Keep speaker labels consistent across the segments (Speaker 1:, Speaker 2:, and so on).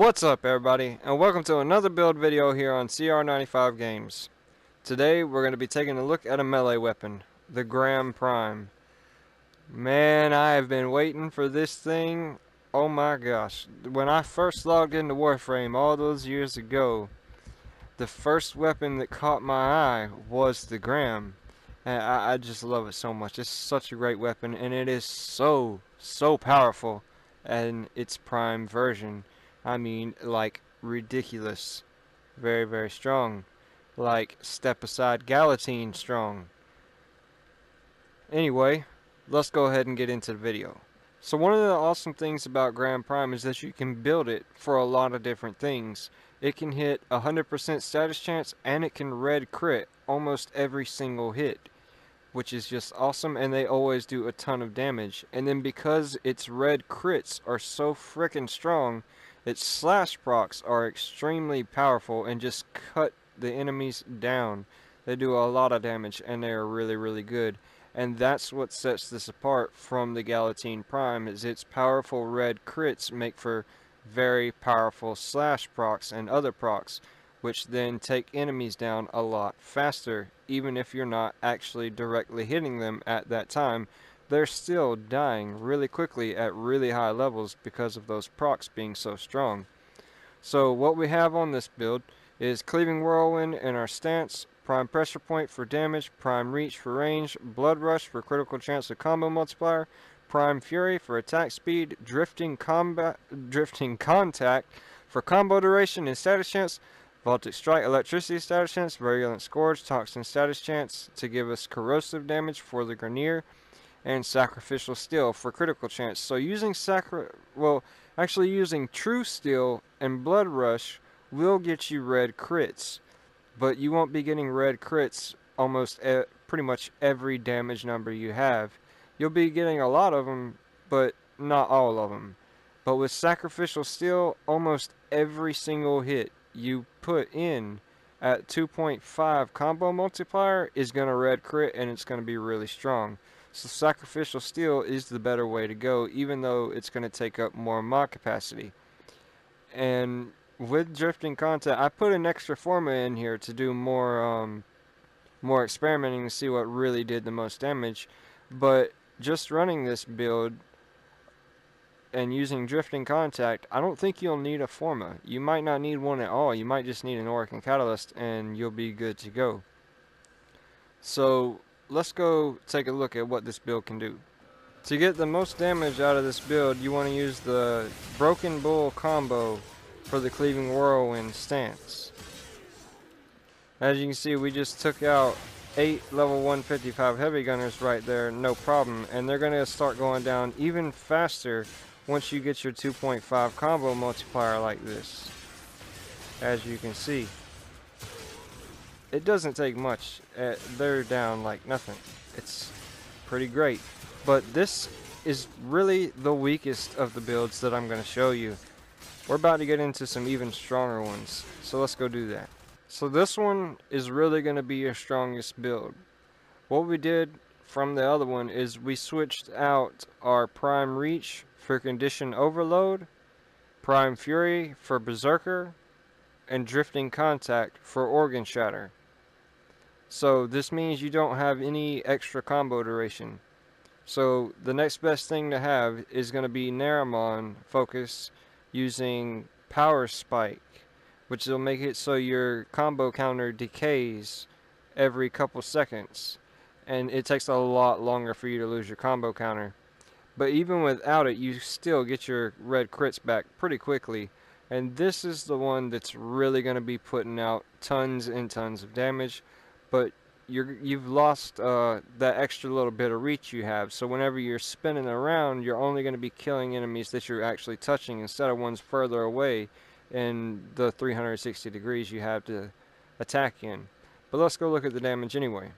Speaker 1: What's up everybody, and welcome to another build video here on CR95 Games. Today we're going to be taking a look at a melee weapon, the Graham Prime. Man, I have been waiting for this thing, oh my gosh. When I first logged into Warframe all those years ago, the first weapon that caught my eye was the Graham. And I just love it so much. It's such a great weapon, and it is so powerful in its prime version. I mean, like, ridiculous. Very strong. Like, step aside Galatine strong. Anyway, let's go ahead and get into the video. So one of the awesome things about Graham Prime is that you can build it for a lot of different things. It can hit 100% status chance, and it can red crit almost every single hit, which is just awesome, and they always do a ton of damage. And then because its red crits are so freaking strong, its slash procs are extremely powerful and just cut the enemies down. They do a lot of damage, and they are really good. And that's what sets this apart from the Galatine Prime, is its powerful red crits make for very powerful slash procs and other procs, which then take enemies down a lot faster. Even if you're not actually directly hitting them at that time, they're still dying really quickly at really high levels because of those procs being so strong. So what we have on this build is Cleaving Whirlwind in our stance, Prime Pressure Point for damage, Prime Reach for range, Blood Rush for critical chance of combo multiplier, Prime Fury for attack speed, Drifting Contact for combo duration and status chance, Voltic Strike, Electricity status chance, Virulent Scourge, Toxin status chance to give us corrosive damage for the Grenier, and Sacrificial Steel for critical chance. So using using True Steel and Blood Rush will get you red crits, but you won't be getting red crits almost pretty much every damage number you have. You'll be getting a lot of them, but not all of them. But with Sacrificial Steel, almost every single hit you put in at 2.5 combo multiplier is going to red crit, and it's going to be really strong. So Sacrificial Steel is the better way to go, even though it's going to take up more mod capacity. And with Drifting Contact, I put an extra forma in here to do more experimenting to see what really did the most damage. But just running this build and using Drifting Contact, I don't think you'll need a forma. You might not need one at all. You might just need an Auric and Catalyst, and you'll be good to go. So let's go take a look at what this build can do. To get the most damage out of this build, you want to use the Broken Bull combo for the Cleaving Whirlwind stance. As you can see, we just took out 8 level 155 heavy gunners right there, no problem, and they're going to start going down even faster once you get your 2.5 combo multiplier like this. As you can see, it doesn't take much. They're down like nothing. It's pretty great. But this is really the weakest of the builds that I'm going to show you. We're about to get into some even stronger ones, so let's go do that. So this one is really going to be your strongest build. What we did from the other one is we switched out our Prime Reach for Condition Overload, Prime Fury for Berserker, and Drifting Contact for Organ Shatter. So this means you don't have any extra combo duration. So the next best thing to have is going to be Naramon focus using Power Spike, which will make it so your combo counter decays every couple seconds, and it takes a lot longer for you to lose your combo counter. But even without it, you still get your red crits back pretty quickly, and this is the one that's really going to be putting out tons and tons of damage, but you've lost that extra little bit of reach you have. So whenever you're spinning around, you're only going to be killing enemies that you're actually touching instead of ones further away in the 360 degrees you have to attack in. But let's go look at the damage anyway.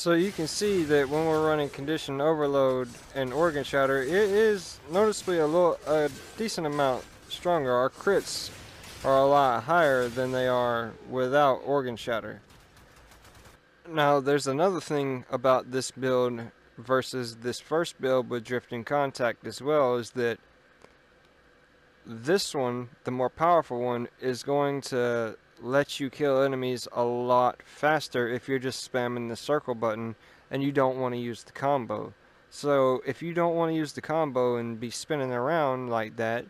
Speaker 1: So you can see that when we're running condition overload and organ shatter, it is noticeably a decent amount stronger. Our crits are a lot higher than they are without organ shatter. Now there's another thing about this build versus this first build with drifting contact as well, is that this one, the more powerful one, is going to let you kill enemies a lot faster if you're just spamming the circle button and you don't want to use the combo. So if you don't want to use the combo and be spinning around like that,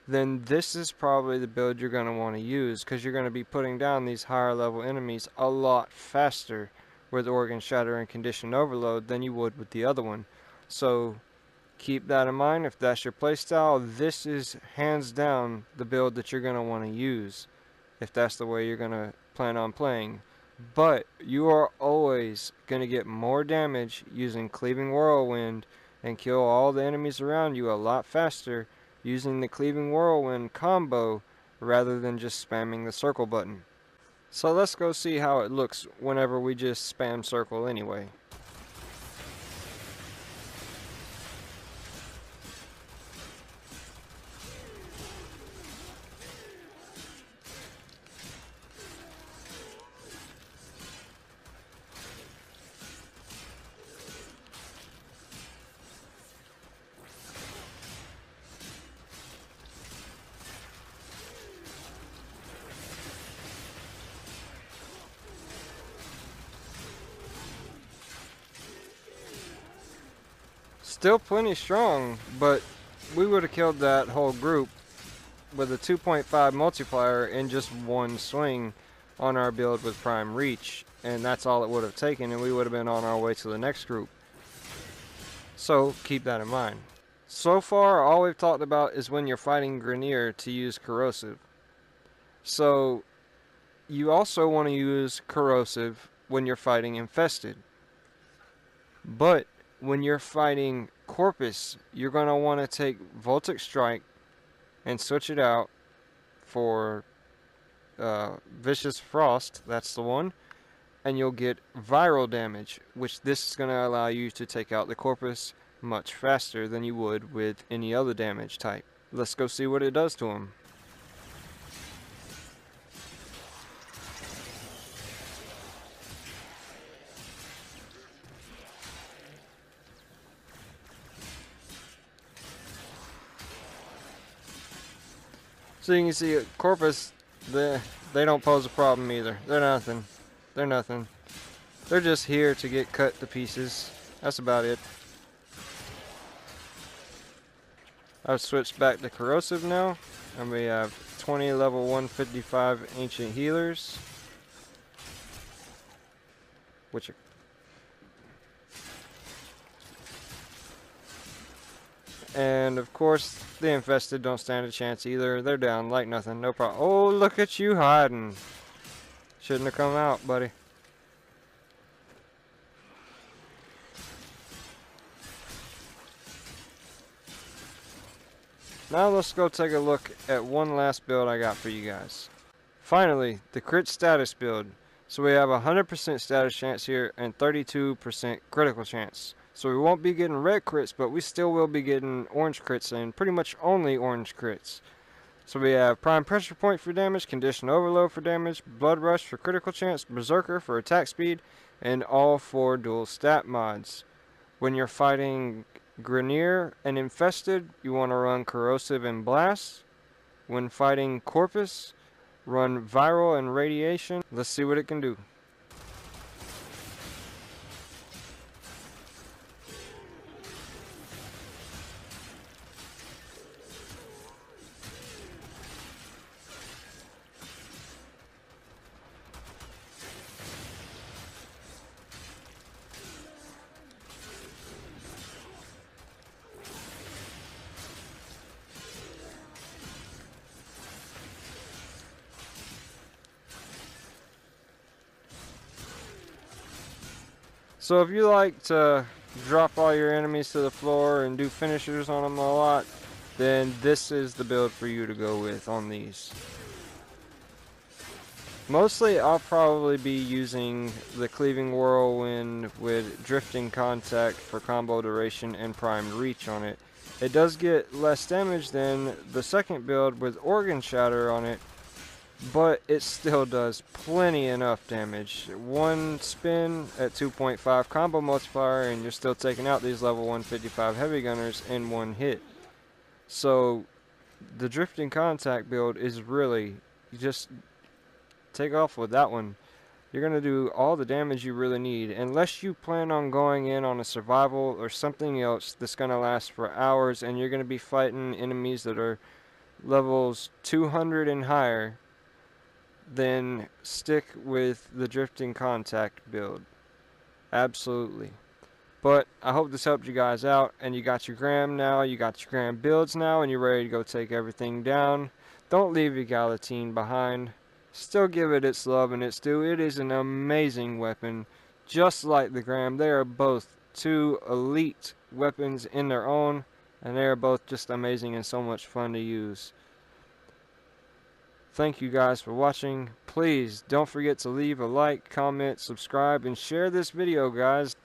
Speaker 1: then this is probably the build you're going to want to use, because you're going to be putting down these higher level enemies a lot faster with organ shatter and condition overload than you would with the other one. So keep that in mind. If that's your playstyle, this is hands down the build that you're going to want to use if that's the way you're going to plan on playing. But you are always going to get more damage using Cleaving Whirlwind and kill all the enemies around you a lot faster using the Cleaving Whirlwind combo rather than just spamming the circle button. So let's go see how it looks whenever we just spam circle anyway. Still plenty strong, but we would have killed that whole group with a 2.5 multiplier in just one swing on our build with Prime Reach, and that's all it would have taken, and we would have been on our way to the next group. So keep that in mind. So far, all we've talked about is when you're fighting Grenier to use Corrosive. So you also want to use Corrosive when you're fighting Infested. But when you're fighting Corpus, you're going to want to take Voltic Strike and switch it out for Vicious Frost, that's the one, and you'll get viral damage, which this is going to allow you to take out the Corpus much faster than you would with any other damage type. Let's go see what it does to him. So you can see Corpus, they don't pose a problem either. They're nothing. They're nothing. They're just here to get cut to pieces. That's about it. I've switched back to Corrosive now, and we have 20 level 155 Ancient Healers, which are and of course, the Infested don't stand a chance either. They're down like nothing, no problem. Oh, look at you hiding. Shouldn't have come out, buddy. Now let's go take a look at one last build I got for you guys. Finally, the crit status build. So we have a 100% status chance here and 32% critical chance. So we won't be getting red crits, but we still will be getting orange crits, and pretty much only orange crits. So we have Prime Pressure Point for damage, Condition Overload for damage, Blood Rush for critical chance, Berserker for attack speed, and all 4 dual stat mods. When you're fighting Grenier and Infested, you want to run Corrosive and Blast. When fighting Corpus, run Viral and Radiation. Let's see what it can do. So if you like to drop all your enemies to the floor and do finishers on them a lot, then this is the build for you to go with on these. Mostly I'll probably be using the Cleaving Whirlwind with Drifting Contact for combo duration and primed reach on it. It does get less damage than the second build with Organ Shatter on it, but it still does plenty enough damage. One spin at 2.5 combo multiplier and you're still taking out these level 155 heavy gunners in one hit. So the Drifting Contact build is really, you just take off with that one. You're going to do all the damage you really need, unless you plan on going in on a survival or something else that's going to last for hours and you're going to be fighting enemies that are levels 200 and higher. Then stick with the Drifting Contact build. Absolutely. But I hope this helped you guys out, and you got your Gram now, you got your Gram builds now, and you're ready to go take everything down. Don't leave your Galatine behind. Still give it its love and its due. It is an amazing weapon. Just like the Gram, they are both two elite weapons in their own, and they are both just amazing and so much fun to use. Thank you guys for watching. Please don't forget to leave a like, comment, subscribe, and share this video, guys.